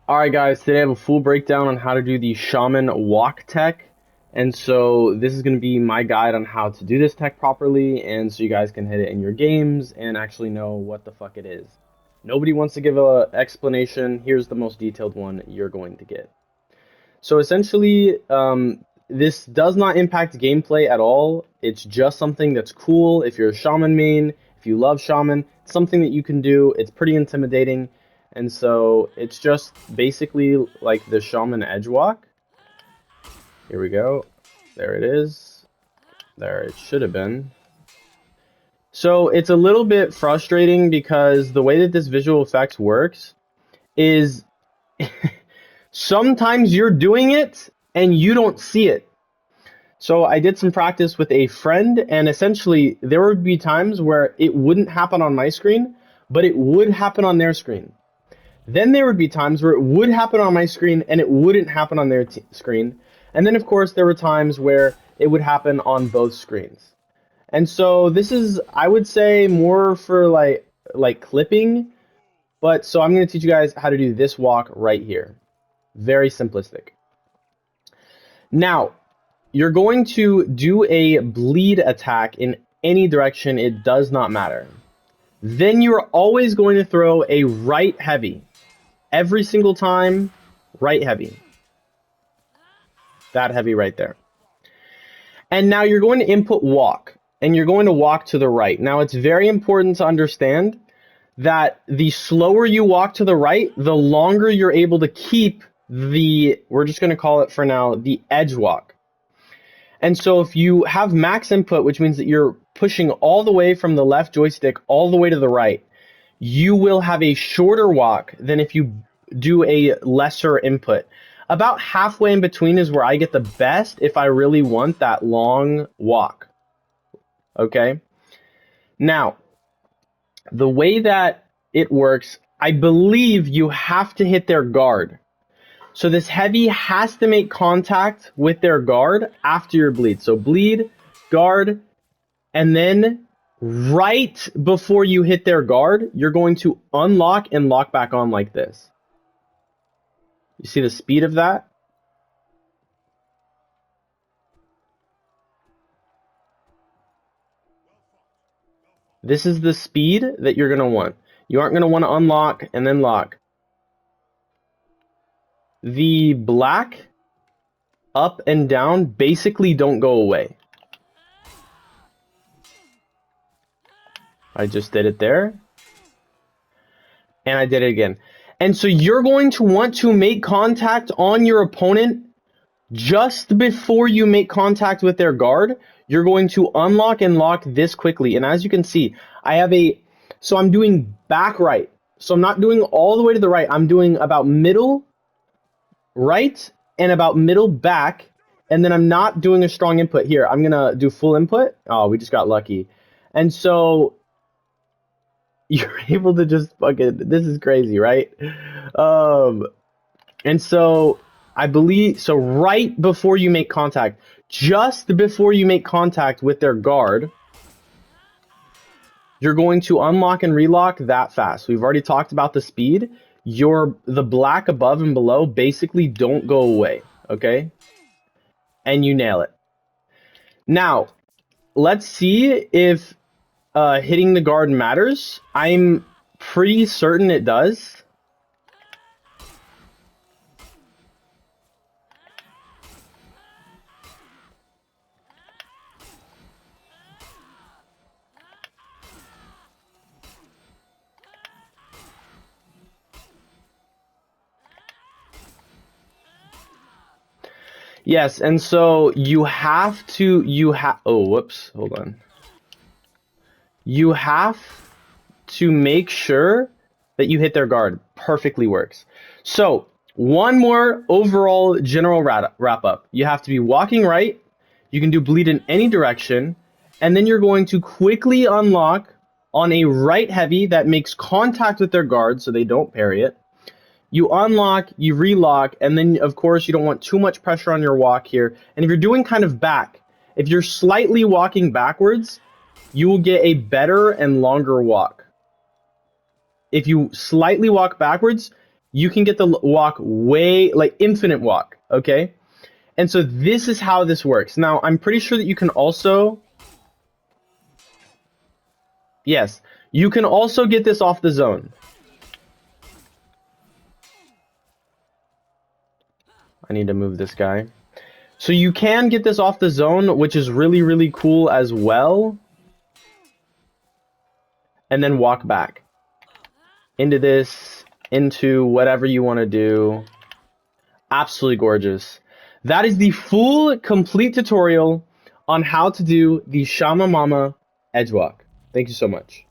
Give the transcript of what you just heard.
Alright guys, today I have a full breakdown on how to do the Shaman walk tech. And so this is going to be my guide on how to do this tech properly, and so you guys can hit it in your games and actually know what the fuck it is. Nobody wants to give an explanation. Here's the most detailed one you're going to get. So essentially, this does not impact gameplay at all. It's just something that's cool if you're a Shaman main, if you love Shaman. It's something that you can do. It's pretty intimidating. And so it's just basically like the Shaman edge walk. Here we go. There it is. There it should have been. So it's a little bit frustrating because the way that this visual effects works is sometimes you're doing it and you don't see it. So I did some practice with a friend, and essentially there would be times where it wouldn't happen on my screen, but it would happen on their screen. Then there would be times where it would happen on my screen and it wouldn't happen on their screen. And then of course there were times where it would happen on both screens. And so this is, I would say, more for like clipping, but so I'm going to teach you guys how to do this walk right here. Very simplistic. Now, you're going to do a bleed attack in any direction, it does not matter. Then you're always going to throw a right heavy. Every single time, right heavy. That heavy right there. And now you're going to input walk, and you're going to walk to the right. Now it's very important to understand that the slower you walk to the right, the longer you're able to keep the, we're just going to call it for now, the edge walk. And so if you have max input, which means that you're pushing all the way from the left joystick all the way to the right, you will have a shorter walk than if you do a lesser input. About halfway in between is where I get the best if I really want that long walk. Okay? Now, the way that it works, I believe you have to hit their guard. So this heavy has to make contact with their guard after your bleed. So bleed, guard, and then right before you hit their guard, you're going to unlock and lock back on like this. You see the speed of that? This is the speed that you're going to want. You aren't going to want to unlock and then lock. The black up and down basically don't go away. I just did it there. And I did it again. And so you're going to want to make contact on your opponent just before you make contact with their guard. You're going to unlock and lock this quickly. And as you can see, I have so I'm doing back right. So I'm not doing all the way to the right. I'm doing about middle right and about middle back. And then I'm not doing a strong input here. I'm going to do full input. Oh, we just got lucky. And so you're able to just fucking, this is crazy, right? And so I believe, so right before you make contact, just before you make contact with their guard, you're going to unlock and relock that fast. We've already talked about the speed. The black above and below basically don't go away, okay? And you nail it. Now, let's see if hitting the guard matters. I'm pretty certain it does. Yes, and so you have, oh, whoops, hold on. You have to make sure that you hit their guard. Perfectly works. So, one more overall general wrap up. You have to be walking right. You can do bleed in any direction. And then you're going to quickly unlock on a right heavy that makes contact with their guard so they don't parry it. You unlock, you relock, and then of course you don't want too much pressure on your walk here. And if you're doing kind of back, if you're slightly walking backwards, you will get a better and longer walk. If you slightly walk backwards, you can get the walk way, like infinite walk, okay? And so this is how this works. Now, I'm pretty sure that you can also, yes, you can also get this off the zone. I need to move this guy. So you can get this off the zone, which is really, really cool as well. And then walk back into this, into whatever you want to do. Absolutely gorgeous. That is the full, complete tutorial on how to do the Shmamama edge walk. Thank you so much.